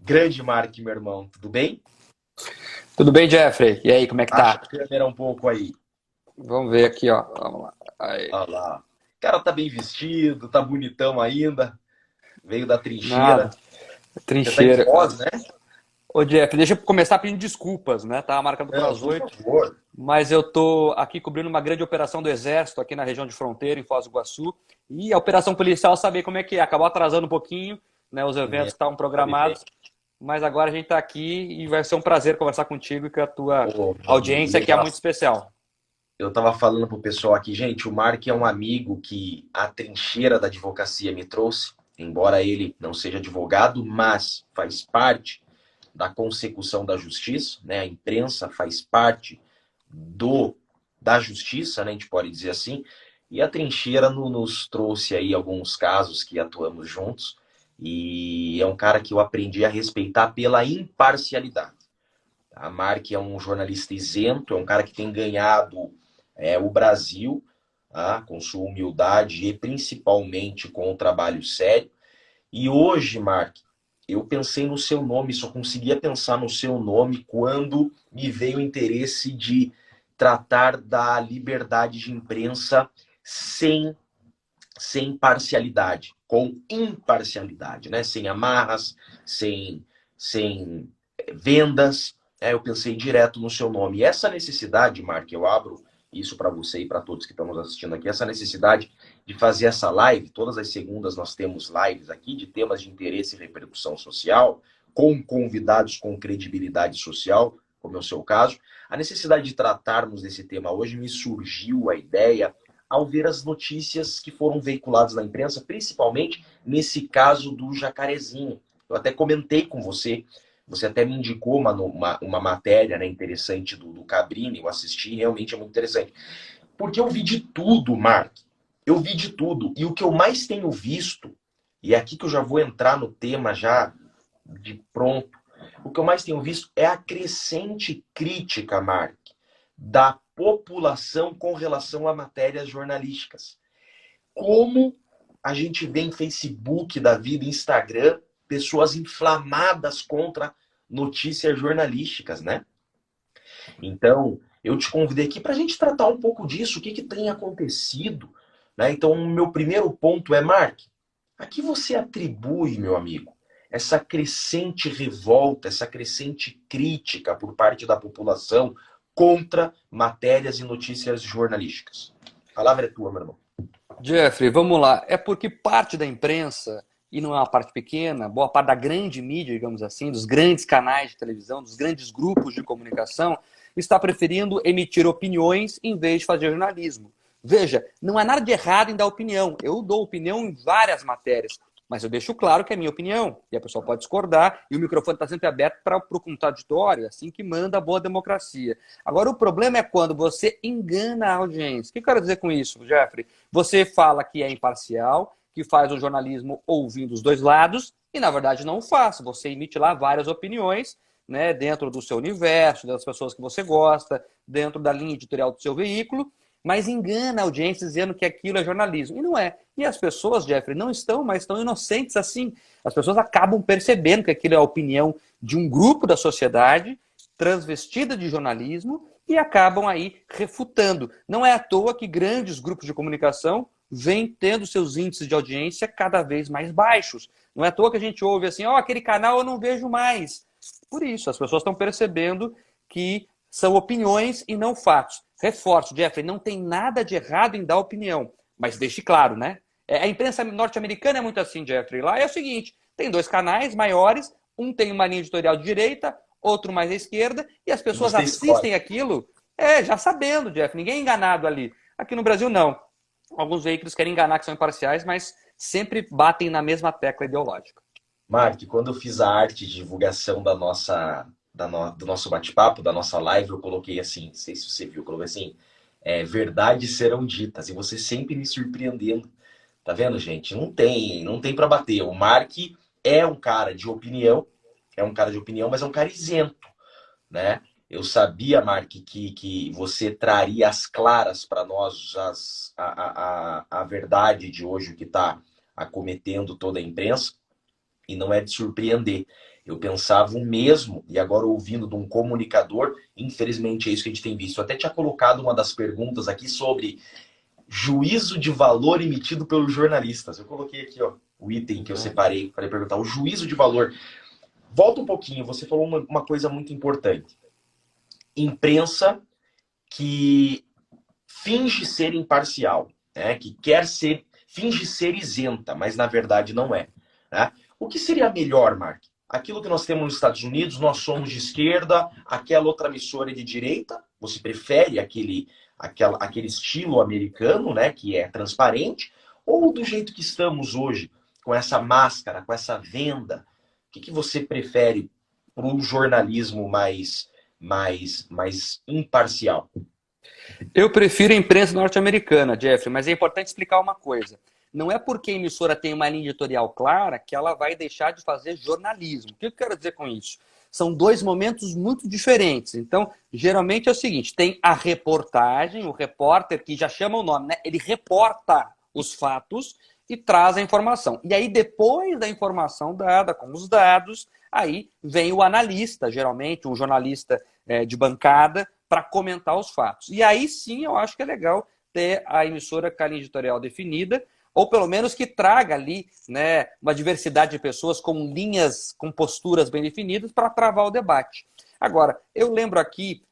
Grande Mark, meu irmão, tudo bem? Tudo bem, Jeffrey? E aí, como é que Acha tá? a câmera um pouco aí. Vamos ver aqui, ó. Vamos lá. Aí. Olha lá. O cara tá bem vestido, tá bonitão ainda. Veio da trincheira. Nada. Você tá em Trincheira. Foz, né? Ô, Jeff, deixa eu começar pedindo desculpas, né? Tava marcado para Não, as por 8, favor. mas eu tô aqui cobrindo uma grande operação do Exército aqui na região de fronteira, em Foz do Iguaçu. E a operação policial, saber como é que é. Acabou atrasando um pouquinho, né? Os É, eventos que estavam sabe bem. programados. Mas agora a gente tá aqui e vai ser um prazer conversar contigo e com a tua Ô, meu amigo, audiência, que é legal. muito especial. Eu tava falando pro pessoal aqui, gente, o Mark é um amigo que a trincheira da advocacia me trouxe, embora ele não seja advogado, mas faz parte da consecução da justiça, né? A imprensa faz parte do da justiça, né? A gente pode dizer assim. E a trincheira nos trouxe aí alguns casos que atuamos juntos. E é um cara que eu aprendi a respeitar pela imparcialidade. A Mark é um jornalista isento, é um cara que tem ganhado o Brasil, tá? Com sua humildade e principalmente com o trabalho sério. E hoje, Mark, eu pensei no seu nome, só conseguia pensar no seu nome quando me veio o interesse de tratar da liberdade de imprensa sem, sem parcialidade, com imparcialidade, né? Sem amarras, sem vendas. Eu pensei direto no seu nome. E essa necessidade, Mark, eu abro isso para você e para todos que estão nos assistindo aqui, essa necessidade de fazer essa live. Todas as segundas nós temos lives aqui de temas de interesse e repercussão social, com convidados com credibilidade social, como é o seu caso. A necessidade de tratarmos desse tema hoje me surgiu a ideia ao ver as notícias que foram veiculadas na imprensa, principalmente nesse caso do Jacarezinho. Eu até comentei com você, você até me indicou uma matéria, né, interessante do Cabrini, eu assisti, realmente é muito interessante. Porque eu vi de tudo, Mark. Eu vi de tudo. E o que eu mais tenho visto, e é aqui que eu já vou entrar no tema já de pronto, o que eu mais tenho visto é a crescente crítica, Mark, da população com relação a matérias jornalísticas. Como a gente vê em Facebook da vida, Instagram, pessoas inflamadas contra notícias jornalísticas, né? Então, eu te convidei aqui para a gente tratar um pouco disso, o que, que tem acontecido, né? Então, o meu primeiro ponto é, Mark, a que você atribui, meu amigo, essa crescente revolta, essa crescente crítica por parte da população contra matérias e notícias jornalísticas? A palavra é tua, meu irmão. Jeffrey, vamos lá. É porque parte da imprensa, e não é uma parte pequena, boa parte da grande mídia, digamos assim, dos grandes canais de televisão, dos grandes grupos de comunicação, está preferindo emitir opiniões em vez de fazer jornalismo. Veja, não há nada de errado em dar opinião. Eu dou opinião em várias matérias, mas eu deixo claro que é minha opinião. E a pessoa pode discordar, e o microfone está sempre aberto para o contraditório, assim que manda a boa democracia. Agora, o problema é quando você engana a audiência. O que eu quero dizer com isso, Jeffrey? Você fala que é imparcial, que faz o jornalismo ouvindo os dois lados, e na verdade não faz. Você emite lá várias opiniões, né, dentro do seu universo, das pessoas que você gosta, dentro da linha editorial do seu veículo, mas engana a audiência dizendo que aquilo é jornalismo. E não é. E as pessoas, Jeffrey, não estão mais tão inocentes assim. As pessoas acabam percebendo que aquilo é a opinião de um grupo da sociedade transvestida de jornalismo e acabam aí refutando. Não é à toa que grandes grupos de comunicação vêm tendo seus índices de audiência cada vez mais baixos. Não é à toa que a gente ouve assim, ó, aquele canal eu não vejo mais. Por isso, as pessoas estão percebendo que são opiniões e não fatos. Reforço, Jeffrey, não tem nada de errado em dar opinião, mas deixe claro, né? A imprensa norte-americana é muito assim, Jeffrey. Lá é o seguinte, tem dois canais maiores, um tem uma linha editorial de direita, outro mais à esquerda, e as E pessoas você escolhe. assistem aquilo já sabendo, Jeff, ninguém é enganado ali. Aqui no Brasil, não. Alguns veículos querem enganar que são imparciais, mas sempre batem na mesma tecla ideológica. Mark, quando eu fiz a arte de divulgação do nosso bate-papo, da nossa live, eu coloquei assim, não sei se você viu, eu coloquei assim, verdades serão ditas, e você sempre me surpreendendo. Tá vendo, gente? Não tem para bater. O Mark é um cara de opinião, mas é um cara isento, né? Eu sabia, Mark, que você traria as claras para nós a verdade de hoje, o que está acometendo toda a imprensa. E não é de surpreender. Eu pensava o mesmo, e agora ouvindo de um comunicador, infelizmente é isso que a gente tem visto. Eu até tinha colocado uma das perguntas aqui sobre juízo de valor emitido pelos jornalistas. Eu coloquei aqui, ó, o item que eu separei para perguntar, o juízo de valor. Volta um pouquinho, você falou uma coisa muito importante. Imprensa que finge ser imparcial, né? Que quer ser, finge ser isenta, mas na verdade não é. Né? O que seria melhor, Mark? Aquilo que nós temos nos Estados Unidos, nós somos de esquerda, aquela outra emissora é de direita, você prefere aquele estilo americano, né, que é transparente, ou do jeito que estamos hoje, com essa máscara, com essa venda? O que você prefere para o jornalismo mais imparcial? Eu prefiro a imprensa norte-americana, Jeffrey, mas é importante explicar uma coisa. Não é porque a emissora tem uma linha editorial clara que ela vai deixar de fazer jornalismo. O que eu quero dizer com isso? São dois momentos muito diferentes. Então, geralmente é o seguinte, tem a reportagem, o repórter que já chama o nome, né? Ele reporta os fatos e traz a informação. E aí, depois da informação dada, com os dados, aí vem o analista, geralmente, um jornalista de bancada, para comentar os fatos. E aí sim eu acho que é legal ter a emissora com a linha editorial definida, ou pelo menos que traga ali, né, uma diversidade de pessoas com linhas, com posturas bem definidas para travar o debate. Agora, eu lembro aqui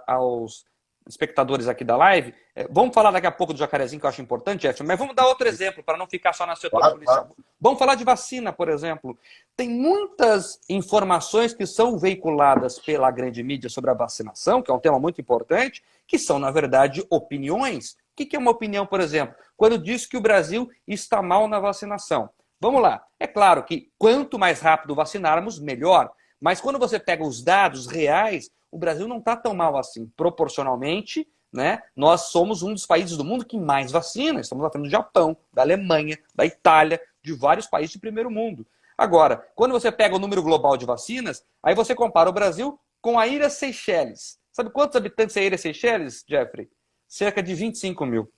aos espectadores aqui da live, vamos falar daqui a pouco do jacarezinho, que eu acho importante, Jefferson, mas vamos dar outro exemplo para não ficar só no setor policial. Claro. Vamos falar de vacina, por exemplo. Tem muitas informações que são veiculadas pela grande mídia sobre a vacinação, que é um tema muito importante, que são, na verdade, opiniões. O que é uma opinião, por exemplo? Quando diz que o Brasil está mal na vacinação. Vamos lá. É claro que quanto mais rápido vacinarmos, melhor. Mas quando você pega os dados reais, o Brasil não está tão mal assim. Proporcionalmente, né, nós somos um dos países do mundo que mais vacina. Estamos falando do Japão, da Alemanha, da Itália, de vários países de primeiro mundo. Agora, quando você pega o número global de vacinas, aí você compara o Brasil com a Ilha Seychelles. Sabe quantos habitantes é a Ilha Seychelles, Jeffrey? Cerca de 25 mil.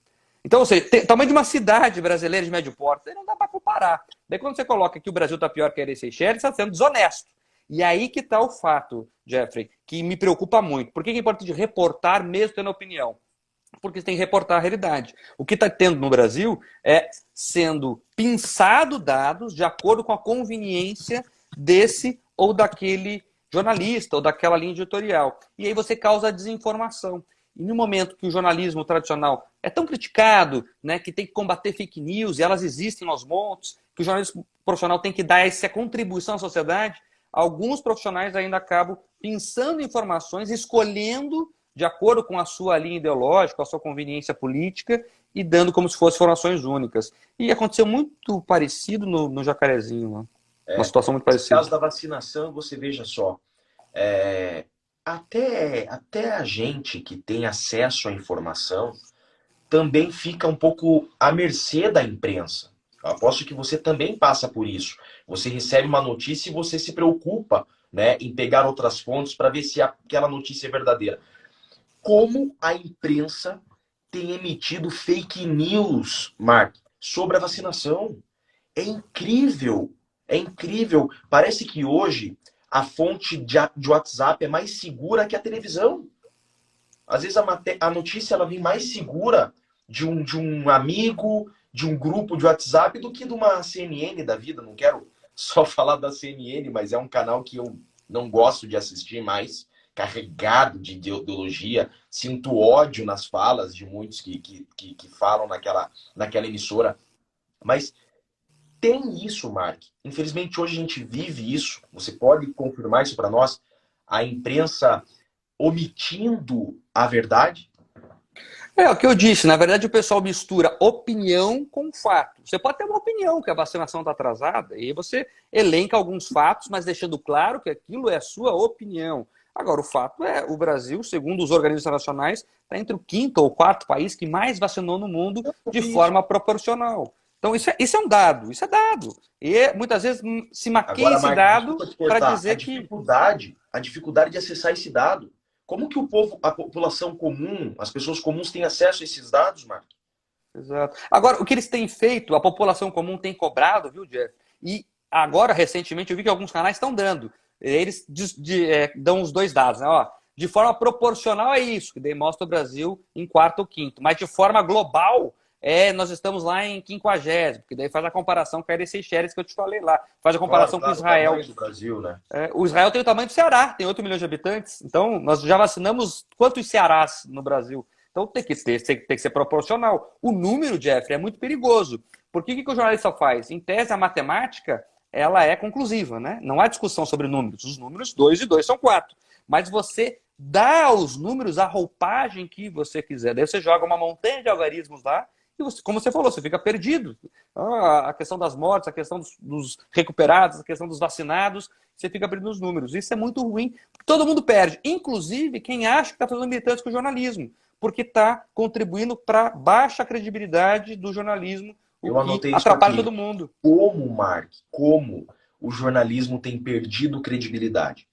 Então, ou seja, o tamanho de uma cidade brasileira de médio porte, aí não dá para comparar. Daí quando você coloca que o Brasil está pior que a Ilha Seychelles, está sendo desonesto. E aí que está o fato, Jeffrey, que me preocupa muito. Por que é importante reportar mesmo tendo opinião? Porque você tem que reportar a realidade. O que está tendo no Brasil é sendo pinçado dados de acordo com a conveniência desse ou daquele jornalista ou daquela linha editorial. E aí você causa desinformação. E no momento que o jornalismo tradicional é tão criticado, né, que tem que combater fake news, e elas existem aos montes, que o jornalismo profissional tem que dar essa contribuição à sociedade, alguns profissionais ainda acabam pinçando informações, escolhendo de acordo com a sua linha ideológica, a sua conveniência política, e dando como se fossem informações únicas. E aconteceu muito parecido no Jacarezinho, né? Uma situação muito parecida. No caso da vacinação, você veja só, até a gente que tem acesso à informação também fica um pouco à mercê da imprensa. Eu aposto que você também passa por isso. Você recebe uma notícia e você se preocupa, né, em pegar outras fontes para ver se aquela notícia é verdadeira. Como a imprensa tem emitido fake news, Mark, sobre a vacinação. É incrível. É incrível. Parece que hoje a fonte de WhatsApp é mais segura que a televisão. Às vezes a notícia ela vem mais segura de um amigo, de um grupo de WhatsApp do que de uma CNN da vida. Não quero só falar da CNN, mas é um canal que eu não gosto de assistir mais, carregado de ideologia. Sinto ódio nas falas de muitos que falam naquela emissora. Mas tem isso, Mark. Infelizmente, hoje a gente vive isso. Você pode confirmar isso para nós? A imprensa omitindo a verdade? É o que eu disse. Na verdade, o pessoal mistura opinião com fato. Você pode ter uma opinião que a vacinação está atrasada, e aí você elenca alguns fatos, mas deixando claro que aquilo é a sua opinião. Agora, o fato é, o Brasil, segundo os organismos internacionais, está entre o quinto ou quarto país que mais vacinou no mundo de forma proporcional. Então, isso é um dado, isso é dado. E muitas vezes se maqueia esse dado para dizer a dificuldade de acessar esse dado. Como que a população comum, as pessoas comuns têm acesso a esses dados, Mark? Exato. Agora, o que eles têm feito, a população comum tem cobrado, viu, Jeff? E agora, recentemente, eu vi que alguns canais estão dando. Eles dão os dois dados, né? Ó, de forma proporcional é isso, que daí mostra o Brasil em quarto ou quinto. Mas de forma global, nós estamos lá em 50º, que daí faz a comparação com a Eres Seychelles que eu te falei lá. Faz a comparação com Claro, o Israel. tamanho do Brasil, né? O Israel tem o tamanho do Ceará, tem 8 milhões de habitantes. Então, nós já vacinamos quantos Cearás no Brasil? Então, tem que ser proporcional. O número, Jeffrey, é muito perigoso. Porque o que o jornalista faz? Em tese, a matemática ela é conclusiva, né? Não há discussão sobre números. Os números 2 e 2 são 4. Mas você dá aos números a roupagem que você quiser. Daí você joga uma montanha de algarismos lá e, você, como você falou, você fica perdido. A questão das mortes, a questão dos recuperados, a questão dos vacinados, você fica perdido nos números. Isso é muito ruim. Todo mundo perde. Inclusive quem acha que está fazendo militância com o jornalismo. Porque está contribuindo para a baixa credibilidade do jornalismo, Eu o que anotei isso atrapalha aqui. todo mundo. Como, Mark, como o jornalismo tem perdido credibilidade.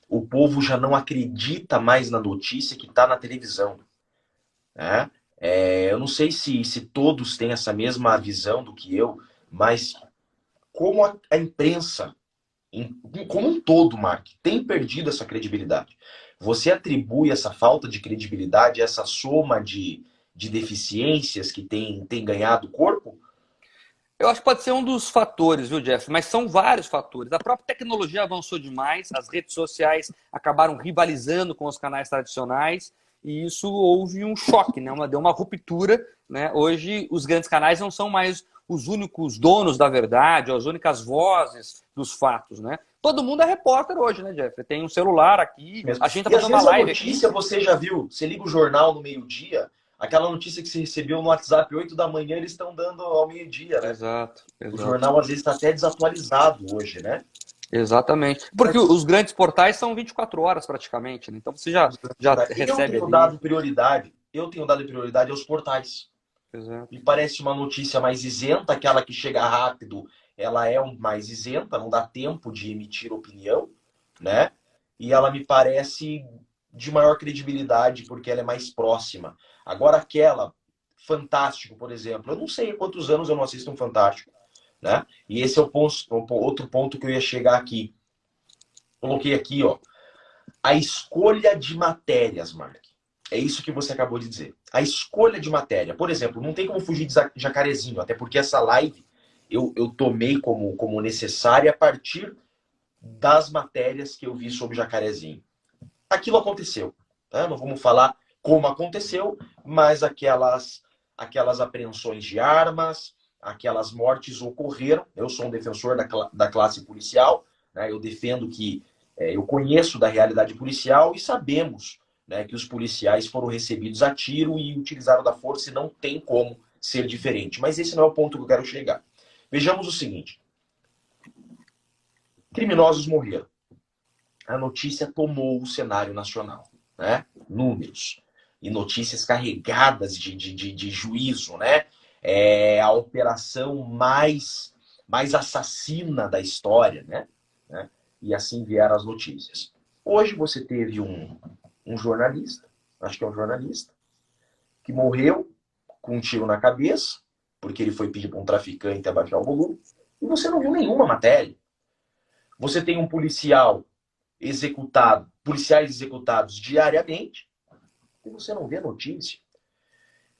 O povo já não acredita mais na notícia que está na televisão. Né? Eu não sei se todos têm essa mesma visão do que eu, mas como a imprensa, como um todo, Mark, tem perdido essa credibilidade. Você atribui essa falta de credibilidade, essa soma de deficiências que tem ganhado corpo? Eu acho que pode ser um dos fatores, viu, Jeff? Mas são vários fatores. A própria tecnologia avançou demais, as redes sociais acabaram rivalizando com os canais tradicionais e isso houve um choque, né? Deu uma ruptura, né? Hoje os grandes canais não são mais os únicos donos da verdade, as únicas vozes dos fatos, né? Todo mundo é repórter hoje, né, Jeff? Tem um celular aqui, Mesmo. a gente tá E às fazendo uma vezes a live notícia aqui. você já viu, você liga o jornal no meio-dia, aquela notícia que você recebeu no WhatsApp 8 da manhã, eles estão dando ao meio-dia, né? Exato, O exato. jornal às vezes está até desatualizado hoje, né? Exatamente. Porque os grandes portais são 24 horas praticamente, né? Então você já Eu recebe tenho ali. dado prioridade aos portais. Exato. Me parece uma notícia mais isenta, aquela que chega rápido, ela é mais isenta, não dá tempo de emitir opinião, né? E ela me parece de maior credibilidade porque ela é mais próxima. Agora aquela Fantástico, por exemplo, eu não sei há quantos anos eu não assisto um Fantástico, né? E esse é outro ponto que eu ia chegar aqui. Coloquei aqui, ó, a escolha de matérias, Mark. É isso que você acabou de dizer. A escolha de matéria. Por exemplo, não tem como fugir de Jacarezinho, até porque essa live eu tomei como necessária a partir das matérias que eu vi sobre Jacarezinho. Aquilo aconteceu. Né? Não vamos falar como aconteceu, mas aquelas apreensões de armas, aquelas mortes ocorreram. Eu sou um defensor da classe policial, né? Eu defendo que eu conheço da realidade policial e sabemos, né, que os policiais foram recebidos a tiro e utilizaram da força e não tem como ser diferente. Mas esse não é o ponto que eu quero chegar. Vejamos o seguinte. Criminosos morreram. A notícia tomou o cenário nacional. Né? Números. E notícias carregadas de juízo. Né? A operação mais assassina da história. Né? E assim vieram as notícias. Hoje você teve um jornalista, acho que é um jornalista, que morreu com um tiro na cabeça, porque ele foi pedir para um traficante abaixar o volume, e você não viu nenhuma matéria. Você tem um policiais executados diariamente, e você não vê notícia.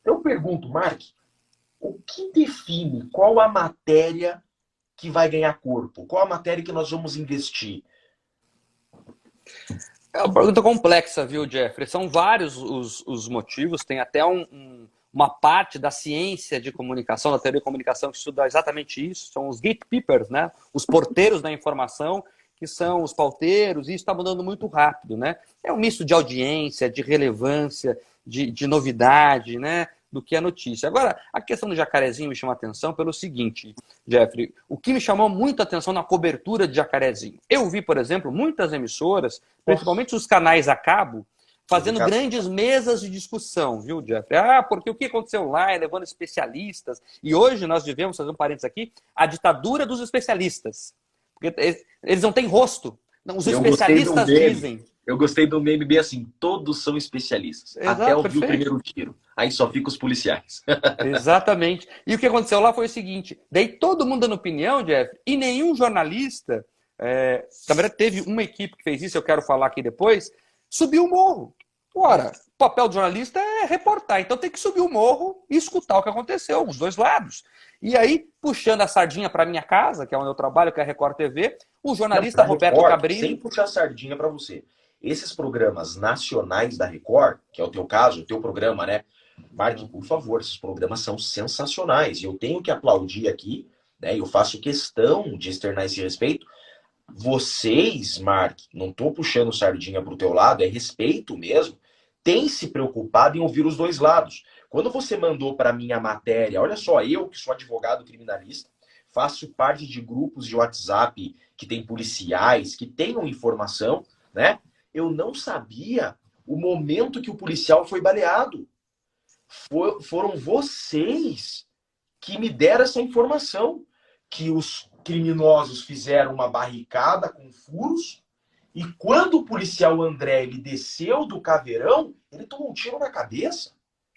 Eu pergunto, Mark, o que define qual a matéria que vai ganhar corpo? Qual a matéria que nós vamos investir? É uma pergunta complexa, viu, Jeffrey? São vários os motivos, tem até uma parte da ciência de comunicação, da teoria de comunicação, que estuda exatamente isso, são os gatekeepers, né? Os porteiros da informação, que são os pauteiros, e isso está mudando muito rápido, né? É um misto de audiência, de relevância, de novidade, né? Do que a notícia. Agora, a questão do Jacarezinho me chama a atenção pelo seguinte, Jeffrey, o que me chamou muito a atenção na cobertura de Jacarezinho. Eu vi, por exemplo, muitas emissoras, principalmente os canais a cabo, fazendo grandes mesas de discussão, viu, Jeffrey? Porque o que aconteceu lá, levando especialistas. E hoje nós vivemos, fazer um parênteses aqui, a ditadura dos especialistas. Porque eles não têm rosto. Os especialistas dizem. Eu gostei do meme bem assim, todos são especialistas, até Exato, ouvir o perfeito. primeiro tiro. Aí só fica os policiais. Exatamente. E o que aconteceu lá foi o seguinte: daí todo mundo dando opinião, Jeff, e nenhum jornalista, na verdade teve uma equipe que fez isso, eu quero falar aqui depois, subiu o morro. Ora, o papel do jornalista é reportar, então tem que subir o morro e escutar o que aconteceu, os dois lados. E aí, puxando a sardinha para minha casa, que é onde eu trabalho, que é a Record TV, o Não, jornalista da Roberto Record, sem Cabrini. puxar sardinha para você. Esses programas nacionais da Record, que é o teu caso, o teu programa, né? Marque, por favor, esses programas são sensacionais. E eu tenho que aplaudir aqui, né? Eu faço questão de externar esse respeito. Vocês, Mark, não tô puxando sardinha pro teu lado, é respeito mesmo, tem se preocupado em ouvir os dois lados. Quando você mandou para mim a matéria, olha só, eu que sou advogado criminalista, faço parte de grupos de WhatsApp que tem policiais, que tenham informação, né? Eu não sabia o momento que o policial foi baleado. Foram vocês que me deram essa informação, que os criminosos fizeram uma barricada com furos e quando o policial André ele desceu do caveirão, ele tomou um tiro na cabeça.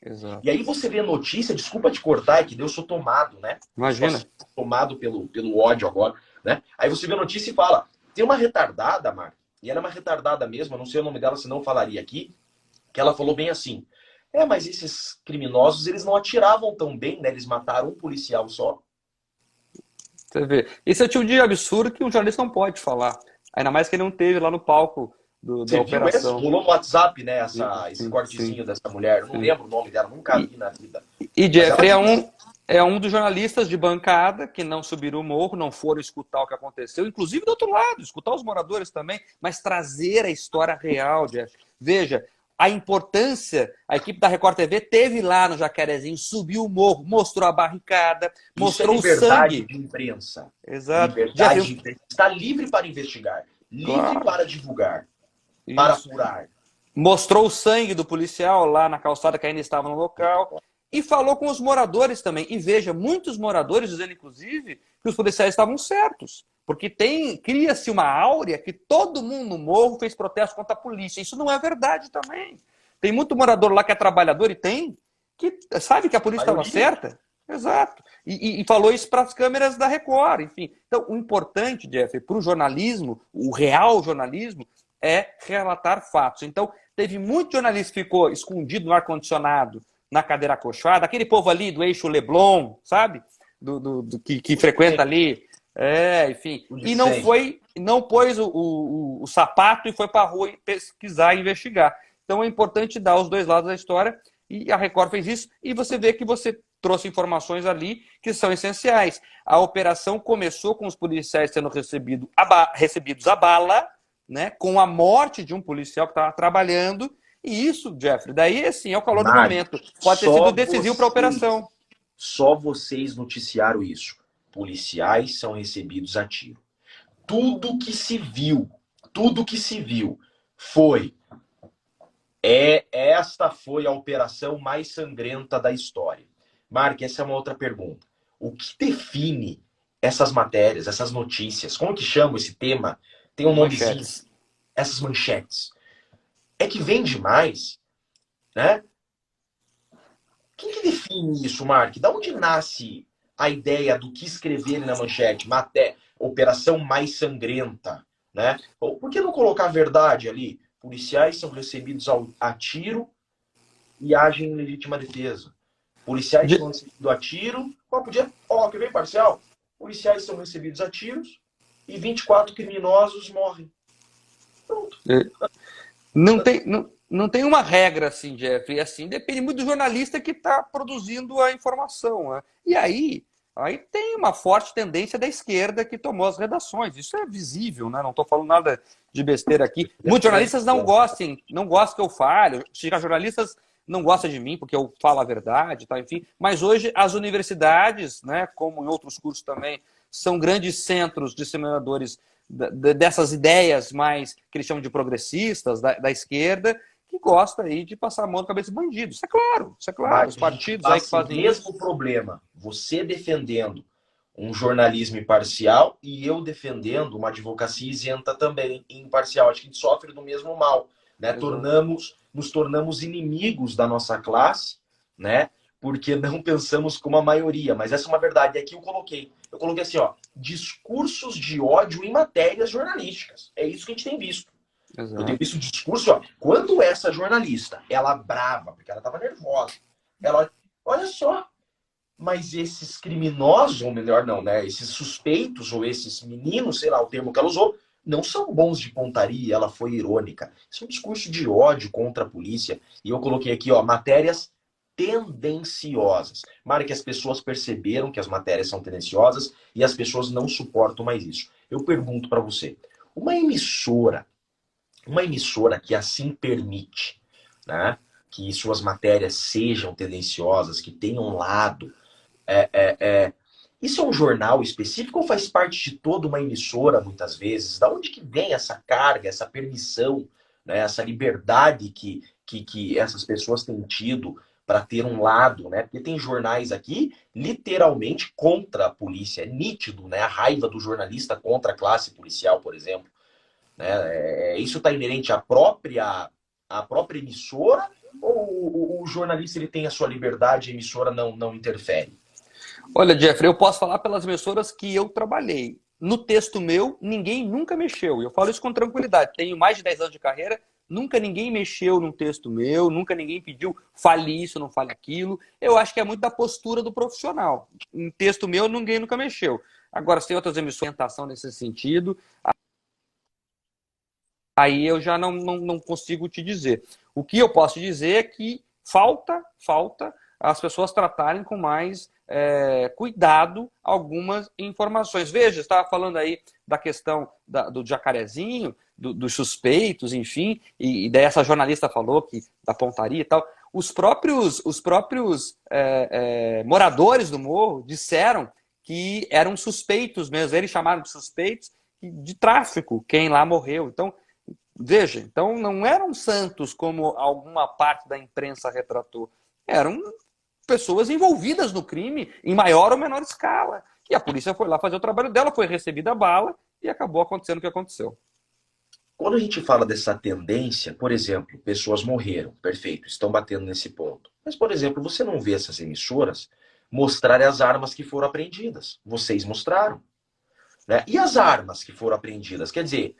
Exato. E aí você vê a notícia, desculpa te cortar, é que eu sou tomado, né? Imagina. Sou tomado pelo ódio agora, né? Aí você vê a notícia e fala, tem uma retardada, Marta, e ela é uma retardada mesmo, eu não sei o nome dela, senão eu falaria aqui, que ela falou bem assim, mas esses criminosos, eles não atiravam tão bem, né? Eles mataram um policial só. Você vê. Esse é o tipo de absurdo que um jornalista não pode falar. Ainda mais que ele não teve lá no palco da Você viu esse? operação. Rolou no WhatsApp, né? Esse Sim, sim, cortezinho dessa mulher. Eu não sim. lembro o nome dela, nunca vi na vida. E Mas ela Jeffrey disse. é um dos jornalistas de bancada que não subiram o morro, não foram escutar o que aconteceu, inclusive do outro lado, escutar os moradores também, mas trazer a história real, Jeff. Veja, a importância, a equipe da Record TV teve lá no Jacarezinho, subiu o morro, mostrou a barricada, Isso é mostrou o liberdade sangue. de imprensa. Exato. Liberdade de Jeffrey, imprensa. Está livre para investigar, livre claro, para divulgar, para isso. apurar. Mostrou o sangue do policial lá na calçada que ainda estava no local e falou com os moradores também. E veja, muitos moradores dizendo, inclusive, que os policiais estavam certos. Porque cria-se uma áurea que todo mundo no morro fez protesto contra a polícia. Isso não é verdade também. Tem muito morador lá que é trabalhador e que sabe que a polícia estava certa. Exato. E falou isso para as câmeras da Record, enfim. Então, o importante, Jeff, para o jornalismo, o real jornalismo, é relatar fatos. Então, teve muito jornalista que ficou escondido no ar-condicionado, na cadeira acolchoada, aquele povo ali do eixo Leblon, sabe? Que frequenta ali. Enfim. E não pôs o sapato e foi para a rua pesquisar e investigar. Então é importante dar os dois lados da história e a Record fez isso e você vê que você trouxe informações ali que são essenciais. A operação começou com os policiais sendo recebidos a bala, né, com a morte de um policial que estava trabalhando. E isso, Jeffrey, daí assim, é o calor do momento. Pode ter sido decisivo para a operação. Só vocês noticiaram isso. Policiais são recebidos a tiro. Tudo que se viu foi. Esta foi a operação mais sangrenta da história. Mark, essa é uma outra pergunta. O que define essas matérias, essas notícias? Como que chama esse tema? Tem um nomezinho. Manchetes. Essas manchetes. É que vende mais, né? Quem que define isso, Mark? Da onde nasce a ideia do que escrever na manchete? Operação mais sangrenta, né? Ou por que não colocar a verdade ali? Policiais são recebidos a tiro e agem em legítima defesa. Policiais são recebidos a tiro. Quer ver, parcial? Policiais são recebidos a tiros e 24 criminosos morrem. Pronto. Não tem uma regra assim, Jeffrey. Assim, depende muito do jornalista que está produzindo a informação. Né? E aí tem uma forte tendência da esquerda que tomou as redações. Isso é visível, né? Não estou falando nada de besteira aqui. Muitos jornalistas não gostam que eu fale. Os jornalistas não gostam de mim porque eu falo a verdade, tá? Enfim. Mas hoje as universidades, né, como em outros cursos também, são grandes centros disseminadores dessas ideias mais que eles chamam de progressistas, da esquerda, que gosta aí de passar a mão na cabeça de bandido. Isso é claro. Mas Os partidos aí aí que fazem o mesmo isso. problema. Você defendendo um jornalismo imparcial e eu defendendo uma advocacia isenta também e imparcial. Acho que a gente sofre do mesmo mal, né? Nos tornamos inimigos da nossa classe, né? Porque não pensamos como a maioria. Mas essa é uma verdade. E aqui eu coloquei assim, ó, discursos de ódio em matérias jornalísticas. É isso que a gente tem visto. Exato. Eu tenho visto discurso, ó, quando essa jornalista, ela brava, porque ela estava nervosa, ela, olha só, mas esses criminosos, ou melhor não, né? Esses suspeitos, ou esses meninos, sei lá o termo que ela usou, não são bons de pontaria, ela foi irônica. Isso é um discurso de ódio contra a polícia. E eu coloquei aqui, ó, matérias tendenciosas. Mara, que as pessoas perceberam que as matérias são tendenciosas e as pessoas não suportam mais isso. Eu pergunto para você, uma emissora que assim permite, né, que suas matérias sejam tendenciosas, que tenham um lado, isso é um jornal específico ou faz parte de toda uma emissora, muitas vezes? Da onde que vem essa carga, essa permissão, né, essa liberdade que essas pessoas têm tido para ter um lado, né? Porque tem jornais aqui literalmente contra a polícia. É nítido, né? A raiva do jornalista contra a classe policial, por exemplo. Né? Isso está inerente à própria emissora ou o jornalista ele tem a sua liberdade e a emissora não interfere? Olha, Jeffrey, eu posso falar pelas emissoras que eu trabalhei. No texto meu, ninguém nunca mexeu. Eu falo isso com tranquilidade. Tenho mais de 10 anos de carreira, nunca ninguém mexeu num texto meu, nunca ninguém pediu fale isso, não fale aquilo. Eu acho que é muito da postura do profissional. Em texto meu, ninguém nunca mexeu. Agora, se tem outras emissoras de orientação nesse sentido, aí eu já não consigo te dizer. O que eu posso dizer é que falta as pessoas tratarem com mais cuidado algumas informações. Veja, estava falando aí da questão do jacarezinho, dos suspeitos, enfim, e daí essa jornalista falou que da pontaria e tal. Os próprios moradores do morro disseram que eram suspeitos mesmo. Eles chamaram de suspeitos de tráfico, quem lá morreu. Então, veja, então não eram santos como alguma parte da imprensa retratou. Eram pessoas envolvidas no crime em maior ou menor escala. E a polícia foi lá fazer o trabalho dela, foi recebida a bala e acabou acontecendo o que aconteceu. Quando a gente fala dessa tendência, por exemplo, pessoas morreram, perfeito, estão batendo nesse ponto. Mas, por exemplo, você não vê essas emissoras mostrarem as armas que foram apreendidas. Vocês mostraram. Né? E as armas que foram apreendidas? Quer dizer,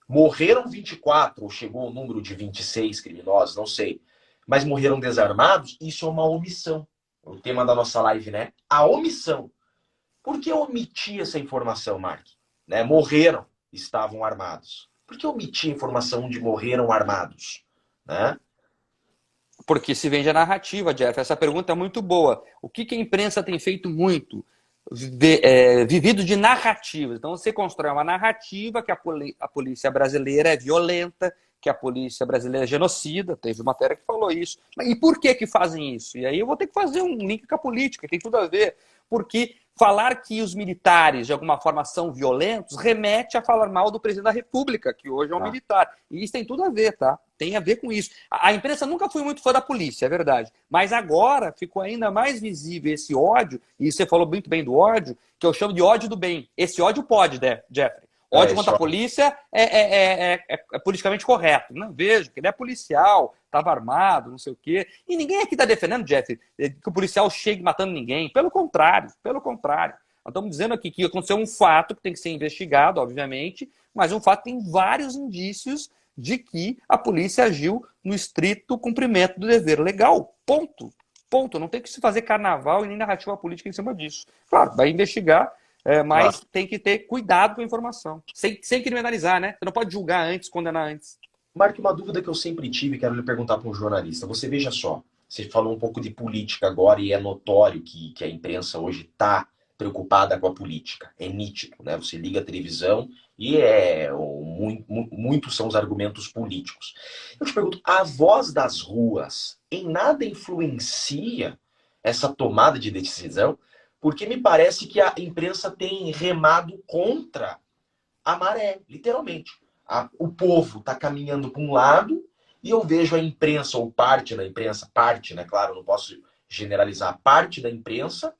morreram 24, ou chegou o número de 26 criminosos, não sei. Mas morreram desarmados, isso é uma omissão. O tema da nossa live, né? A omissão. Por que omitir essa informação, Mark? Né? Morreram, estavam armados. Por que omitir a informação de morreram armados? Né? Porque se vende a narrativa, Jeff. Essa pergunta é muito boa. O que a imprensa tem feito muito? Vivido de narrativas. Então você constrói uma narrativa que a polícia brasileira é violenta, que a polícia brasileira é genocida. Teve matéria que falou isso. E por que fazem isso? E aí eu vou ter que fazer um link com a política, tem tudo a ver. Porque falar que os militares, de alguma forma, são violentos, remete a falar mal do presidente da República, que hoje é um militar. E isso tem tudo a ver, tá? Tem a ver com isso. A imprensa nunca foi muito fã da polícia, é verdade. Mas agora ficou ainda mais visível esse ódio, e você falou muito bem do ódio, que eu chamo de ódio do bem. Esse ódio pode, né, Jeffrey? Ódio contra a polícia é politicamente correto. Não, vejo que ele é policial, estava armado, não sei o quê. E ninguém aqui está defendendo, Jeff, que o policial chegue matando ninguém. Pelo contrário, pelo contrário. Nós estamos dizendo aqui que aconteceu um fato que tem que ser investigado, obviamente, mas um fato que tem vários indícios de que a polícia agiu no estrito cumprimento do dever legal. Ponto. Ponto. Não tem que se fazer carnaval e nem narrativa política em cima disso. Claro, vai investigar, mas tem que ter cuidado com a informação. Sem criminalizar, né? Você não pode julgar antes, condenar antes. Mark, uma dúvida que eu sempre tive, quero lhe perguntar para um jornalista. Você veja só, você falou um pouco de política agora e é notório que a imprensa hoje está preocupada com a política. É nítido, né? Você liga a televisão e muitos são os argumentos políticos. Eu te pergunto, a voz das ruas em nada influencia essa tomada de decisão? Porque me parece que a imprensa tem remado contra a maré, literalmente. O povo está caminhando para um lado e eu vejo a imprensa, ou parte da imprensa, parte, né? Claro, não posso generalizar, parte da imprensa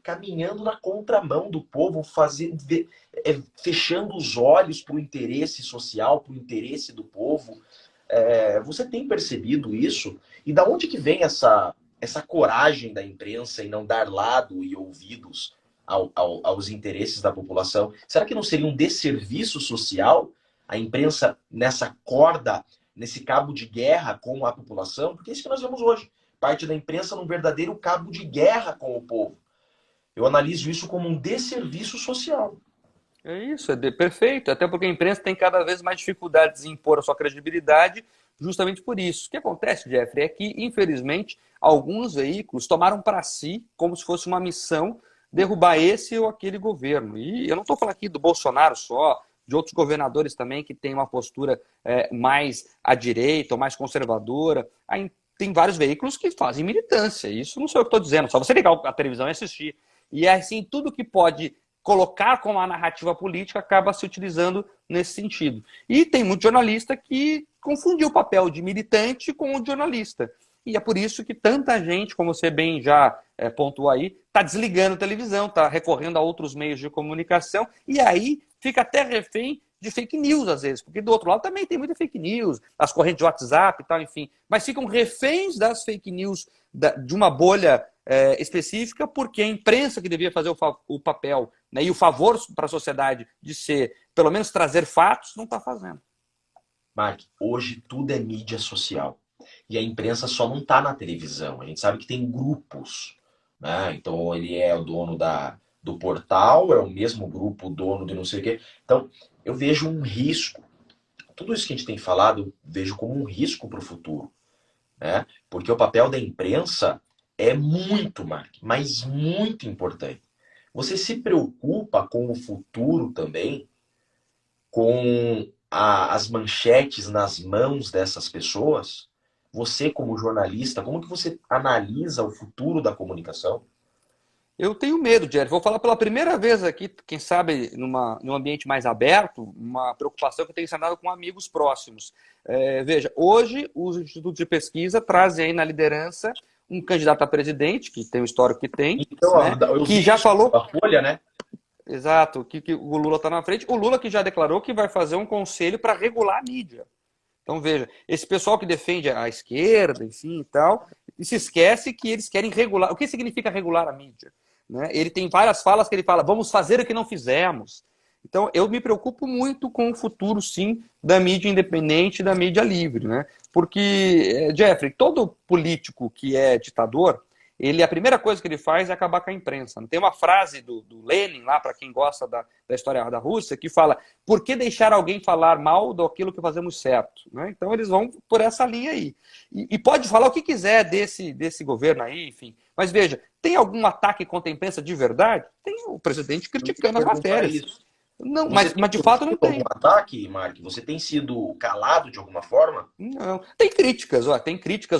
caminhando na contramão do povo, fechando os olhos para o interesse social, para o interesse do povo. Você tem percebido isso? E da onde que vem essa coragem da imprensa em não dar lado e ouvidos aos interesses da população? Será que não seria um desserviço social a imprensa nessa corda, nesse cabo de guerra com a população? Porque é isso que nós vemos hoje. Parte da imprensa num verdadeiro cabo de guerra com o povo. Eu analiso isso como um desserviço social. É isso, perfeito. Até porque a imprensa tem cada vez mais dificuldades em impor a sua credibilidade, justamente por isso. O que acontece, Jeffrey, é que, infelizmente, alguns veículos tomaram para si, como se fosse uma missão, derrubar esse ou aquele governo. E eu não estou falando aqui do Bolsonaro só, de outros governadores também que têm uma postura mais à direita ou mais conservadora. Tem vários veículos que fazem militância. Isso não sou eu que estou dizendo, só você ligar a televisão e assistir. E assim, tudo que pode colocar como a narrativa política acaba se utilizando nesse sentido. E tem muito jornalista que confundiu o papel de militante com o de jornalista. E é por isso que tanta gente, como você bem já pontuou aí, está desligando a televisão, está recorrendo a outros meios de comunicação, e aí fica até refém de fake news, às vezes, porque do outro lado também tem muita fake news, as correntes de WhatsApp e tal, enfim, mas ficam reféns das fake news de uma bolha específica, porque a imprensa que devia fazer o papel, né, e o favor para a sociedade de ser, pelo menos trazer fatos, não está fazendo. Mark, hoje tudo é mídia social. E a imprensa só não está na televisão. A gente sabe que tem grupos, né? Então ele é o dono do portal, é o mesmo grupo, o dono de não sei o quê. Então, eu vejo um risco. Tudo isso que a gente tem falado, eu vejo como um risco para o futuro, né? Porque o papel da imprensa é muito, Mark, mas muito importante. Você se preocupa com o futuro também, com as manchetes nas mãos dessas pessoas? Você, como jornalista, como que você analisa o futuro da comunicação? Eu tenho medo, Jerry. Vou falar pela primeira vez aqui, quem sabe num ambiente mais aberto, uma preocupação que eu tenho ensinado com amigos próximos. Veja, hoje os institutos de pesquisa trazem aí na liderança um candidato a presidente, que tem o histórico que tem, Então, né, que já falou... a Folha, né? Exato, que o Lula está na frente. O Lula que já declarou que vai fazer um conselho para regular a mídia. Então, veja, esse pessoal que defende a esquerda, enfim e tal, e se esquece que eles querem regular. O que significa regular a mídia? Né? Ele tem várias falas que ele fala, vamos fazer o que não fizemos. Então, eu me preocupo muito com o futuro, sim, da mídia independente e da mídia livre. Né? Porque, Jeffrey, todo político que é ditador, a primeira coisa que ele faz é acabar com a imprensa. Tem uma frase do Lenin, lá para quem gosta da história da Rússia, que fala, por que deixar alguém falar mal daquilo que fazemos certo? Né? Então eles vão por essa linha aí. E pode falar o que quiser desse governo aí, enfim. Mas veja, tem algum ataque contra a imprensa de verdade? Tem o presidente criticando as matérias. Não, mas de fato não tem. Algum ataque, Mark? Você tem sido calado de alguma forma? Não. Tem críticas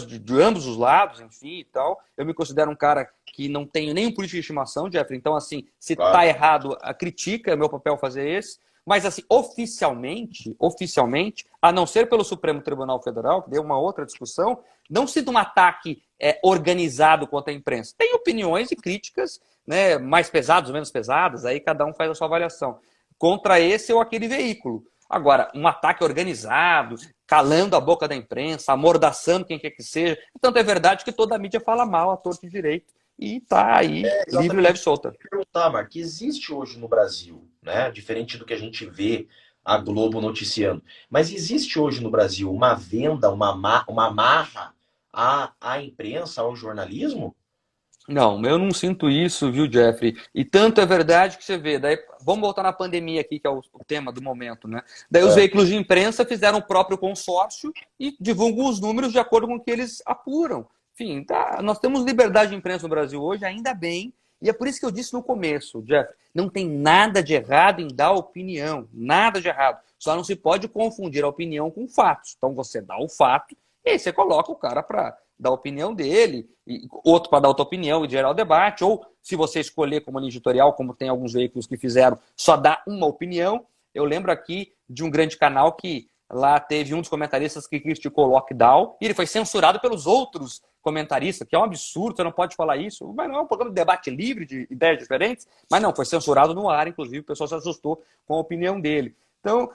de ambos os lados, enfim e tal. Eu me considero um cara que não tenho nenhum político de estimação, Jeffrey. Então, assim, se Claro. tá errado, a critica, é meu papel fazer esse. Mas, assim, oficialmente, a não ser pelo Supremo Tribunal Federal, que deu uma outra discussão, não sinto um ataque organizado contra a imprensa. Tem opiniões e críticas, né, mais pesadas ou menos pesadas, aí cada um faz a sua avaliação. Contra esse ou aquele veículo. Agora, um ataque organizado, calando a boca da imprensa, amordaçando quem quer que seja. Tanto é verdade que toda a mídia fala mal, a torto e direito. E está aí, livre, leve e solta. Perguntar, Mark, existe hoje no Brasil, né? Diferente do que a gente vê a Globo noticiando, mas existe hoje no Brasil uma venda, uma amarra à imprensa, ao jornalismo? Não, eu não sinto isso, viu, Jeffrey? E tanto é verdade que você vê. Daí, vamos voltar na pandemia aqui, que é o tema do momento, né? Daí os veículos de imprensa fizeram o próprio consórcio e divulgam os números de acordo com o que eles apuram. Enfim, nós temos liberdade de imprensa no Brasil hoje, ainda bem. E é por isso que eu disse no começo, Jeff, não tem nada de errado em dar opinião, nada de errado. Só não se pode confundir a opinião com fatos. Então você dá o fato e aí você coloca o cara para dar a opinião dele, e outro para dar outra opinião e gerar o debate, ou se você escolher como linha editorial, como tem alguns veículos que fizeram, só dá uma opinião. Eu lembro aqui de um grande canal que lá teve um dos comentaristas que criticou o lockdown e ele foi censurado pelos outros comentaristas, que é um absurdo, você não pode falar isso. Mas não é um programa de debate livre de ideias diferentes, mas não, foi censurado no ar, inclusive o pessoal se assustou com a opinião dele. Então,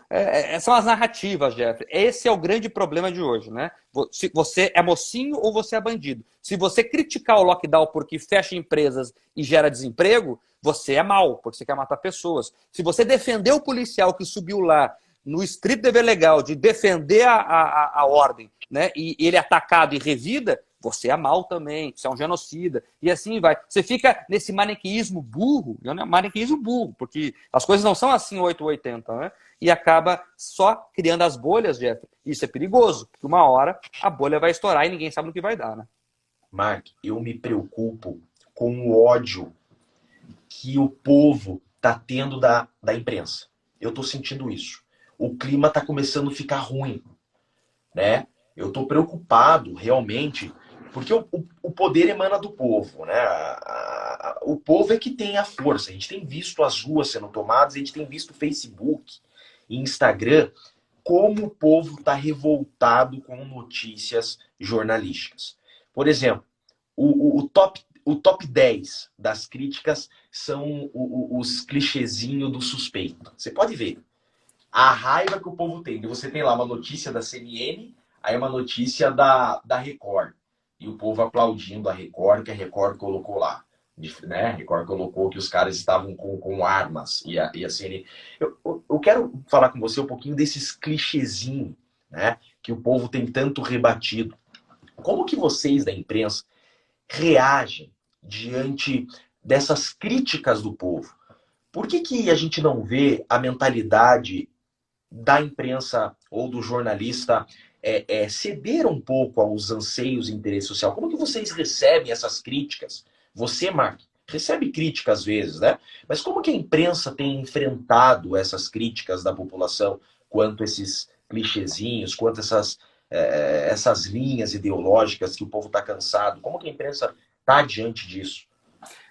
são as narrativas, Jeffrey. Esse é o grande problema de hoje, né? Se você é mocinho ou você é bandido. Se você criticar o lockdown porque fecha empresas e gera desemprego, você é mau, porque você quer matar pessoas. Se você defender o policial que subiu lá no estrito dever legal de defender a ordem, né, e ele é atacado e revida, você é mal também, você é um genocida, e assim vai. Você fica nesse maniqueísmo burro, maniqueísmo burro, porque as coisas não são assim 880, né? E acaba só criando as bolhas, Jeff. Isso é perigoso, porque uma hora a bolha vai estourar e ninguém sabe no que vai dar, né? Mark, eu me preocupo com o ódio que o povo está tendo da imprensa. Eu estou sentindo isso. O clima está começando a ficar ruim, né? Eu estou preocupado, realmente, porque o poder emana do povo, né? O povo é que tem a força. A gente tem visto as ruas sendo tomadas, a gente tem visto Facebook e Instagram, como o povo está revoltado com notícias jornalísticas. Por exemplo, o top 10 das críticas são os clichêzinhos do suspeito. Você pode ver a raiva que o povo tem. Você tem lá uma notícia da CNN, aí uma notícia da Record. E o povo aplaudindo a Record, que a Record colocou lá. Né? A Record colocou que os caras estavam com armas. E a CNN... Eu quero falar com você um pouquinho desses clichêzinhos, né? Que o povo tem tanto rebatido. Como que vocês da imprensa reagem diante dessas críticas do povo? Por que a gente não vê a mentalidade da imprensa ou do jornalista ceder um pouco aos anseios e interesse social? Como que vocês recebem essas críticas? Você, Mark, recebe críticas às vezes, né? Mas como que a imprensa tem enfrentado essas críticas da população quanto esses clichêzinhos, quanto essas linhas ideológicas que o povo está cansado? Como que a imprensa está diante disso?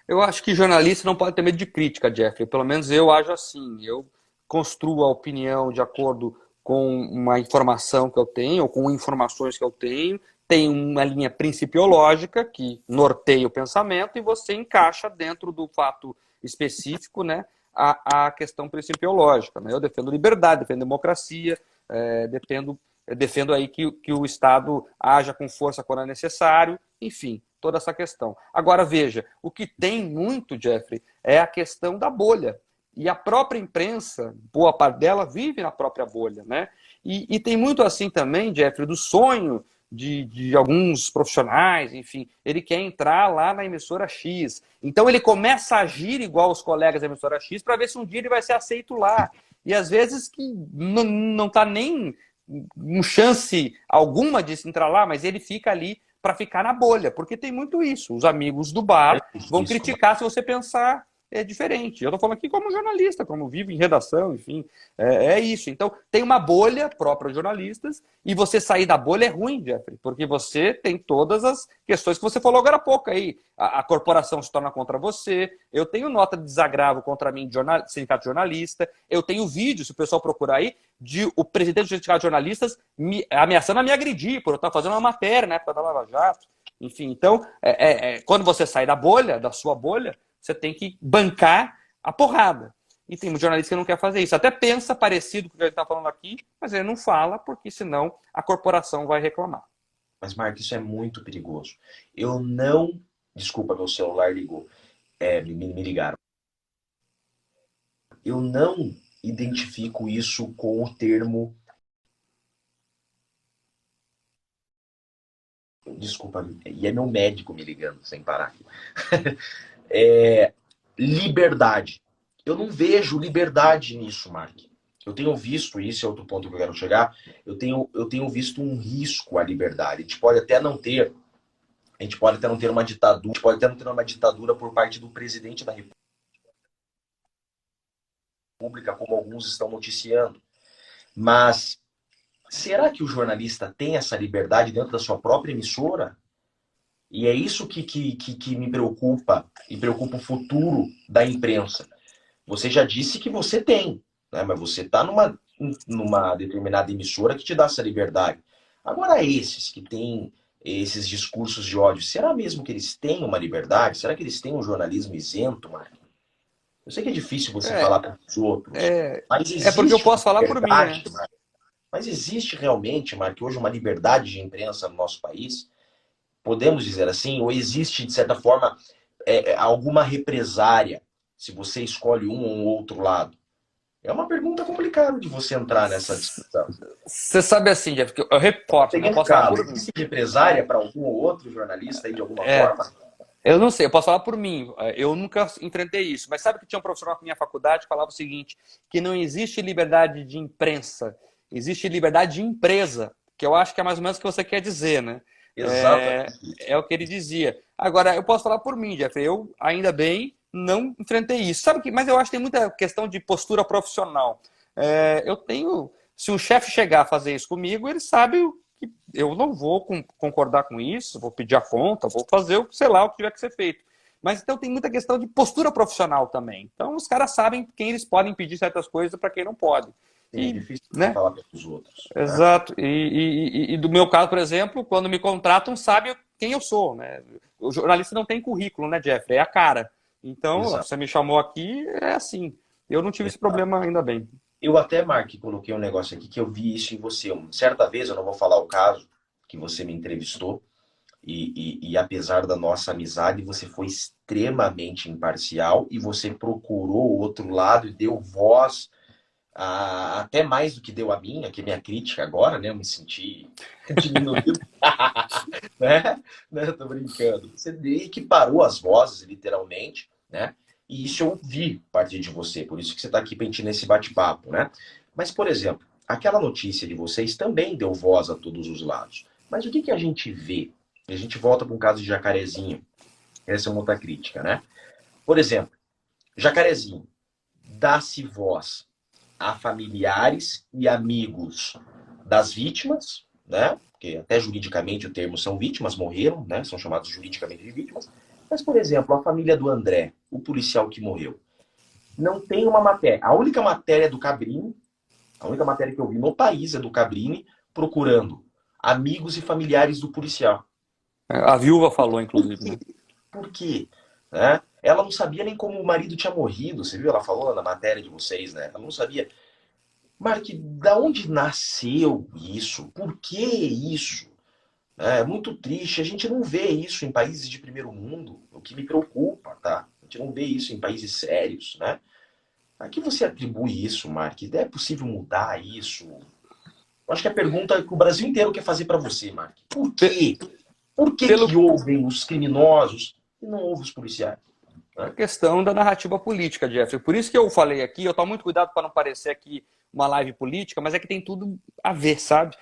Eu acho que jornalista não pode ter medo de crítica, Jeffrey. Pelo menos eu ajo assim. Eu construo a opinião de acordo com uma informação que eu tenho, ou com informações que eu tenho. Tem uma linha principiológica que norteia o pensamento e você encaixa dentro do fato específico, né, a questão principiológica. Né? Eu defendo liberdade, defendo democracia, defendo aí que o Estado haja com força quando é necessário, enfim, toda essa questão. Agora, veja, o que tem muito, Jeffrey, é a questão da bolha. E a própria imprensa, boa parte dela, vive na própria bolha, né? E tem muito assim também, Jeffrey, do sonho de alguns profissionais, enfim, ele quer entrar lá na emissora X. Então ele começa a agir igual os colegas da emissora X para ver se um dia ele vai ser aceito lá. E às vezes que não está nem com chance alguma de entrar lá, mas ele fica ali para ficar na bolha, porque tem muito isso. Os amigos do bar vão criticar se você pensar diferente. Eu estou falando aqui como jornalista, como vivo em redação, enfim, é isso. Então, tem uma bolha própria de jornalistas e você sair da bolha é ruim, Jeffrey, porque você tem todas as questões que você falou agora há pouco aí. A corporação se torna contra você, eu tenho nota de desagravo contra mim de sindicato de jornalista, eu tenho vídeo, se o pessoal procurar aí, de o presidente do sindicato de jornalistas ameaçando a me agredir por eu estar fazendo uma matéria na época da Lava Jato. Enfim, então, quando você sai da bolha, da sua bolha, você tem que bancar a porrada. E tem um jornalista que não quer fazer isso. Até pensa parecido com o que a gente está falando aqui, mas ele não fala, porque senão a corporação vai reclamar. Mas, Marco, isso é muito perigoso. Eu não... Desculpa, meu celular ligou. Me ligaram. Eu não identifico isso com o termo... Desculpa, e é meu médico me ligando, sem parar. Liberdade. Eu não vejo liberdade nisso, Mark. Eu tenho visto, isso é outro ponto que eu quero chegar, eu tenho visto um risco à liberdade. A gente pode até não ter uma ditadura, a gente pode até não ter uma ditadura por parte do presidente da República, como alguns estão noticiando. Mas será que o jornalista tem essa liberdade dentro da sua própria emissora? E é isso que me preocupa, e preocupa o futuro da imprensa. Você já disse que você tem, né? Mas você está numa determinada emissora que te dá essa liberdade. Agora, esses que têm esses discursos de ódio, será mesmo que eles têm uma liberdade? Será que eles têm um jornalismo isento, Marco? Eu sei que é difícil você É, falar para os outros, é, mas é porque eu existe uma posso falar por mim, liberdade, né? Marco? Mas existe realmente, Marco, hoje uma liberdade de imprensa no nosso país? Podemos dizer assim? Ou existe, de certa forma, alguma represária se você escolhe um ou outro lado? É uma pergunta complicada de você entrar nessa discussão. Você sabe assim, Jeff, que eu reporto, né? Eu Peguei no posso falar calo. por mim. Existe represária para algum ou outro jornalista aí de alguma É, forma? eu não sei, eu posso falar por mim. Eu nunca enfrentei isso. Mas sabe que tinha um professor na minha faculdade que falava o seguinte, que não existe liberdade de imprensa, existe liberdade de empresa, que eu acho que é mais ou menos o que você quer dizer, né? É, Exatamente isso. é o que ele dizia. Agora, eu posso falar por mim, Jeff. Eu, ainda bem, não enfrentei isso. Sabe que, mas eu acho que tem muita questão de postura profissional. Eu tenho. Se um chefe chegar a fazer isso comigo, ele sabe que eu não vou concordar com isso, vou pedir a conta, vou fazer o, sei lá, o que tiver que ser feito. Mas então tem muita questão de postura profissional também. Então os caras sabem quem eles podem pedir certas coisas para quem não pode. Sim, é E, difícil você né? falar para os outros, né? Exato. E do meu caso, por exemplo, quando me contratam, sabe quem eu sou, né? O jornalista não tem currículo, né, Jeffrey? É a cara. Então, ó, Exato. você me chamou aqui, é assim. Eu não tive esse problema ainda bem. Eu até, Mark, coloquei um negócio aqui que eu vi isso em você. Certa vez, eu não vou falar o caso, que você me entrevistou, e apesar da nossa amizade, você foi extremamente imparcial e você procurou o outro lado e deu voz, até mais do que deu a minha, que é minha crítica agora, né? Eu me senti diminuído, né? Né? Tô brincando. Você equiparou as vozes, literalmente, né? E isso eu vi a partir de você, por isso que você está aqui para a gente nesse bate-papo, né? Mas, por exemplo, aquela notícia de vocês também deu voz a todos os lados. Mas o que a gente vê? A gente volta para um caso de Jacarezinho. Essa é uma outra crítica, né? Por exemplo, Jacarezinho, dá-se voz a familiares e amigos das vítimas, né? Porque até juridicamente o termo são vítimas, morreram, né? São chamados juridicamente de vítimas. Mas, por exemplo, a família do André, o policial que morreu, não tem uma matéria. A única matéria do Cabrini, a única matéria que eu vi no país é do Cabrini procurando amigos e familiares do policial. A viúva falou, Por inclusive, quê? né? Por quê? Né? Ela não sabia nem como o marido tinha morrido. Você viu? Ela falou na matéria de vocês, né? Ela não sabia. Mark, da onde nasceu isso? Por que isso? É muito triste. A gente não vê isso em países de primeiro mundo, o que me preocupa, tá? A gente não vê isso em países sérios, né? A que você atribui isso, Mark? É possível mudar isso? Eu acho que a pergunta que o Brasil inteiro quer fazer para você, Mark. Por quê? Por que Pelo que ouvem os criminosos e não ouvem os policiais? A Né? questão da narrativa política, Jeffrey. Por isso que eu falei aqui, eu tomo muito cuidado para não parecer aqui uma live política, mas é que tem tudo a ver, sabe?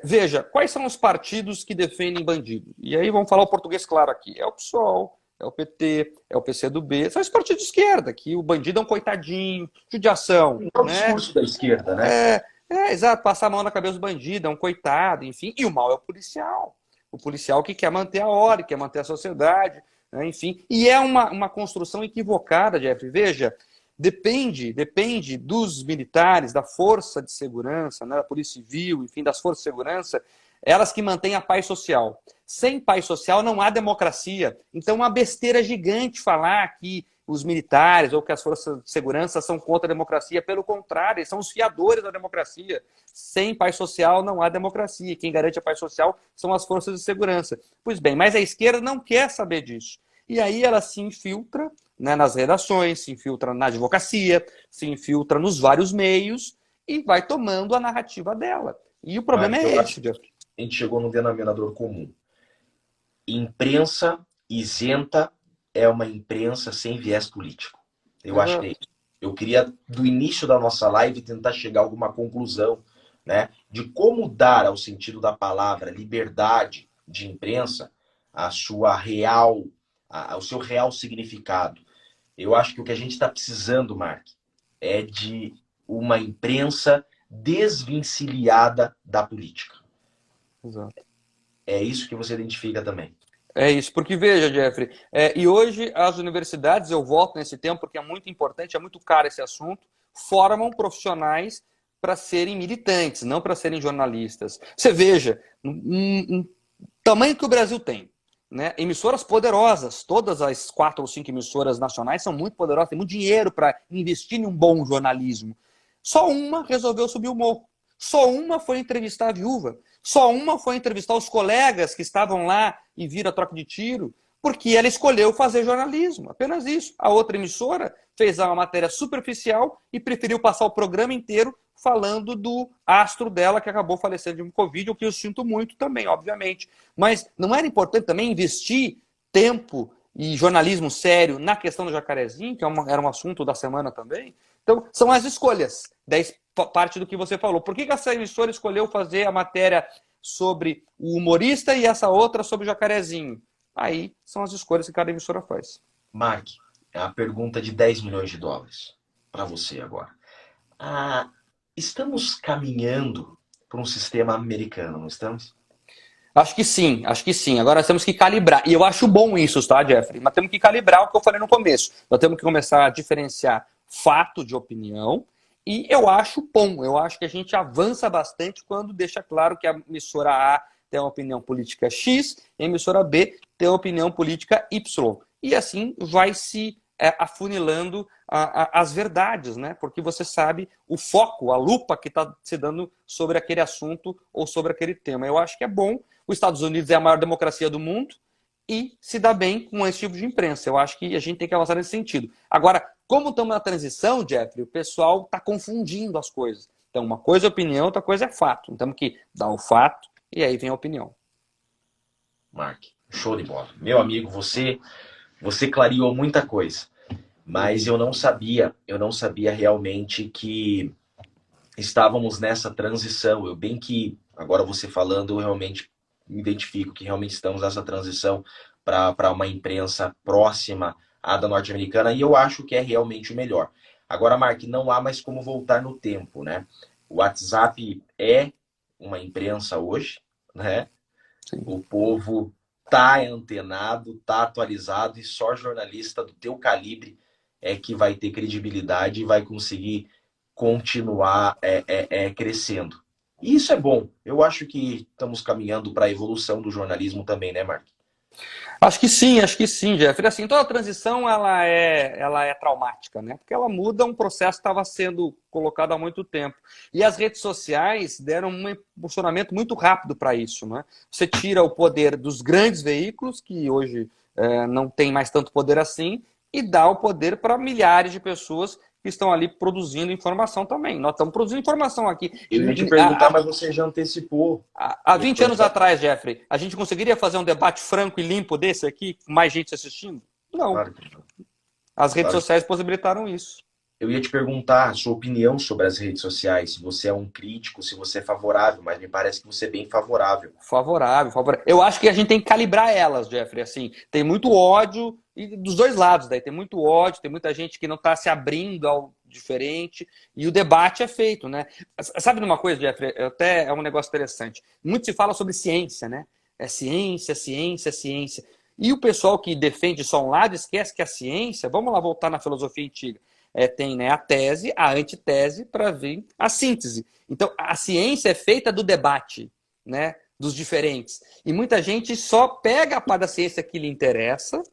Veja, quais são os partidos que defendem bandido? E aí vamos falar o português claro aqui. É o PSOL, é o PT, é o PCdoB, são os partidos de esquerda, que o bandido é um coitadinho, judiação, É o né? discurso da esquerda, né? Exato, passar a mão na cabeça do bandido, é um coitado, enfim. E o mal é o policial. O policial que quer manter a ordem, quer manter a sociedade, né? Enfim. E é uma construção equivocada, Jeff. Veja, depende dos militares, da força de segurança, né, da Polícia Civil, enfim, das forças de segurança, elas que mantêm a paz social. Sem paz social não há democracia. Então, é uma besteira gigante falar que os militares ou que as forças de segurança são contra a democracia. Pelo contrário, eles são os fiadores da democracia. Sem paz social não há democracia. Quem garante a paz social são as forças de segurança. Pois bem, mas a esquerda não quer saber disso. E aí ela se infiltra, né, nas redações, se infiltra na advocacia, se infiltra nos vários meios e vai tomando a narrativa dela. E o problema Mark, é eu acho esse, que Jeff. a gente chegou no denominador comum. Imprensa isenta é uma imprensa sem viés político. Eu acho que é Exato. isso. Eu queria, do início da nossa live, tentar chegar a alguma conclusão, né, de como dar ao sentido da palavra liberdade de imprensa a sua real, o seu real significado. Eu acho que o que a gente está precisando, Mark, é de uma imprensa desvencilhada da política. Exato. É isso que você identifica também. É isso, porque veja, Jeffrey, e hoje as universidades, eu volto nesse tempo porque é muito importante, é muito caro esse assunto, formam profissionais para serem militantes, não para serem jornalistas. Você veja, um tamanho que o Brasil tem, né? Emissoras poderosas, todas as 4 ou 5 emissoras nacionais são muito poderosas, tem muito dinheiro para investir em um bom jornalismo. Só uma resolveu subir o morro. Só uma foi entrevistar a viúva. Só uma foi entrevistar os colegas que estavam lá e viram a troca de tiro, porque ela escolheu fazer jornalismo, apenas isso. A outra emissora fez uma matéria superficial e preferiu passar o programa inteiro falando do astro dela que acabou falecendo de Covid, o que eu sinto muito também, obviamente. Mas não era importante também investir tempo e jornalismo sério na questão do Jacarezinho, que era um assunto da semana também? Então, são as escolhas, parte do que você falou. Por que essa emissora escolheu fazer a matéria sobre o humorista e essa outra sobre o Jacarezinho? Aí são as escolhas que cada emissora faz. Mark, é a pergunta de 10 milhões de dólares para você agora. Estamos caminhando para um sistema americano, não estamos? Acho que sim, acho que sim. Agora nós temos que calibrar. E eu acho bom isso, tá, Jeffrey? Mas temos que calibrar o que eu falei no começo. Nós temos que começar a diferenciar fato de opinião. E eu acho bom. Eu acho que a gente avança bastante quando deixa claro que a emissora A tem uma opinião política X e a emissora B tem uma opinião política Y. E assim vai se afunilando as verdades, né? Porque você sabe o foco, a lupa que está se dando sobre aquele assunto ou sobre aquele tema. Eu acho que é bom. Os Estados Unidos é a maior democracia do mundo e se dá bem com esse tipo de imprensa. Eu acho que a gente tem que avançar nesse sentido. Agora, como estamos na transição, Jeffrey, o pessoal está confundindo as coisas. Então, uma coisa é opinião, outra coisa é fato. Então, temos que dar o fato e aí vem a opinião. Mark, show de bola. Meu amigo, você clareou muita coisa, mas eu não sabia realmente que estávamos nessa transição. Eu bem que, agora você falando, eu realmente me identifico que realmente estamos nessa transição para uma imprensa próxima à da norte-americana, e eu acho que é realmente o melhor. Agora, Mark, não há mais como voltar no tempo, né? O WhatsApp é uma imprensa hoje, né? Sim. O povo tá antenado, tá atualizado, e só jornalista do teu calibre é que vai ter credibilidade e vai conseguir continuar crescendo. E isso é bom. Eu acho que estamos caminhando para a evolução do jornalismo também, né, Mark? Acho que sim, Jeffrey. Assim, toda transição ela é traumática, né? Porque ela muda um processo que estava sendo colocado há muito tempo. E as redes sociais deram um impulsionamento muito rápido para isso, né? Você tira o poder dos grandes veículos, que hoje não tem mais tanto poder assim, e dá o poder para milhares de pessoas que estão ali produzindo informação também. Nós estamos produzindo informação aqui. Eu ia te perguntar, mas você já antecipou. Há 20 anos atrás, Jeffrey, a gente conseguiria fazer um debate franco e limpo desse aqui, com mais gente assistindo? Não. Claro que não. As redes sociais possibilitaram isso. Eu ia te perguntar a sua opinião sobre as redes sociais, se você é um crítico, se você é favorável, mas me parece que você é bem favorável. Favorável. Eu acho que a gente tem que calibrar elas, Jeffrey. Assim, tem muito ódio, e dos dois lados, daí tem muito ódio, tem muita gente que não está se abrindo ao diferente, e o debate é feito, né? Sabe uma coisa, Jeffrey? Até é um negócio interessante. Muito se fala sobre ciência, né? É ciência, ciência, ciência. E o pessoal que defende só um lado esquece que a ciência, vamos lá voltar na filosofia antiga, tem, né, a tese, a antitese, para ver a síntese. Então, a ciência é feita do debate, né, dos diferentes. E muita gente só pega a parte da ciência que lhe interessa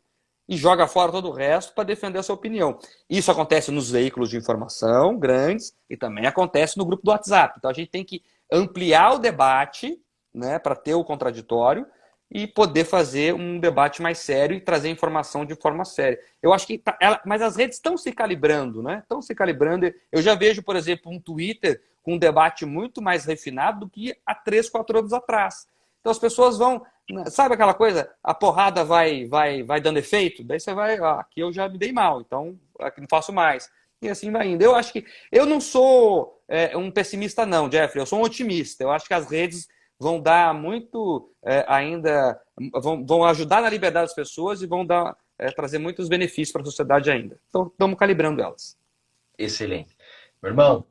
e joga fora todo o resto para defender a sua opinião. Isso acontece nos veículos de informação grandes e também acontece no grupo do WhatsApp. Então, a gente tem que ampliar o debate, né, para ter o contraditório, e poder fazer um debate mais sério e trazer informação de forma séria. Eu acho que mas as redes estão se calibrando, né? Estão se calibrando. Eu já vejo, por exemplo, um Twitter com um debate muito mais refinado do que há 3, 4 anos atrás. Então as pessoas vão, sabe aquela coisa? A porrada vai dando efeito, daí você vai, aqui eu já me dei mal, então aqui não faço mais. E assim vai indo. Eu acho que eu não sou um pessimista não, Jeffrey, eu sou um otimista. Eu acho que as redes vão dar muito ainda, vão ajudar na liberdade das pessoas e vão trazer muitos benefícios para a sociedade ainda. Então, estamos calibrando elas. Excelente. Meu irmão,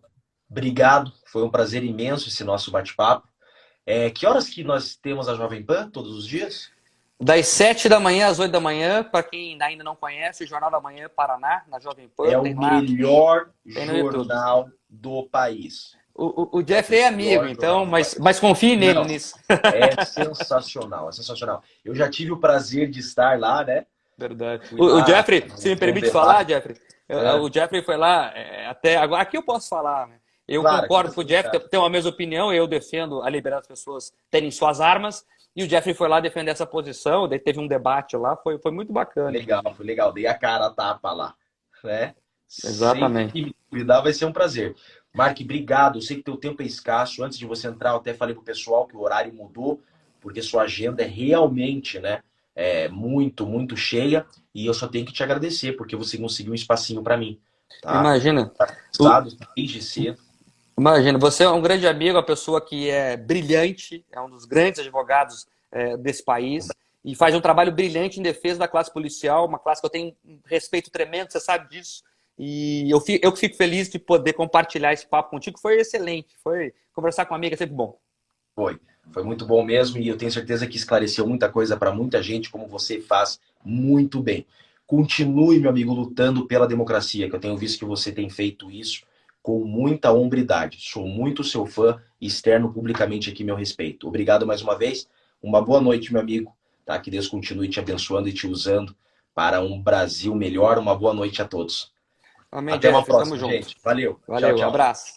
obrigado. Foi um prazer imenso esse nosso bate-papo. Que horas que nós temos a Jovem Pan todos os dias? Das 7 da manhã às 8 da manhã, para quem ainda não conhece, o Jornal da Manhã Paraná, na Jovem Pan. É o melhor jornal do país. O Jeffrey é amigo, então, mas confie nele Não, nisso. é sensacional, é sensacional. Eu já tive o prazer de estar lá, né? Verdade. Fui O lá Jeffrey, se me num permite falar, debate. Jeffrey, É, o Jeffrey foi lá, até agora, aqui eu posso falar, né? Eu claro, aqui concordo você com o tem Jeff, cara. tem a mesma opinião, eu defendo a liberdade das pessoas terem suas armas, e o Jeffrey foi lá defender essa posição, daí teve um debate lá, foi muito bacana. Legal, foi legal. Dei a cara a tapa lá, né? Sempre Exatamente. que me convidar vai ser um prazer. Mark, obrigado. Eu sei que teu tempo é escasso. Antes de você entrar, eu até falei pro pessoal que o horário mudou, porque sua agenda é realmente, né, muito, muito cheia. E eu só tenho que te agradecer, porque você conseguiu um espacinho para mim, tá? Imagina, o, Cansado desde cedo. imagina, você é um grande amigo, uma pessoa que é brilhante, é um dos grandes advogados desse país, e faz um trabalho brilhante em defesa da classe policial, uma classe que eu tenho um respeito tremendo, você sabe disso. E eu que fico feliz de poder compartilhar esse papo contigo. Foi excelente. Foi conversar com uma amiga é sempre bom. Foi. Foi muito bom mesmo e eu tenho certeza que esclareceu muita coisa para muita gente, como você faz muito bem. Continue, meu amigo, lutando pela democracia, que eu tenho visto que você tem feito isso com muita hombridade. Sou muito seu fã e externo publicamente aqui meu respeito. Obrigado mais uma vez. Uma boa noite, meu amigo. Tá? Que Deus continue te abençoando e te usando para um Brasil melhor. Uma boa noite a todos. Amém, Até uma Jeff. Tamo próxima, junto. gente. Valeu. Tchau, Valeu, tchau. abraço.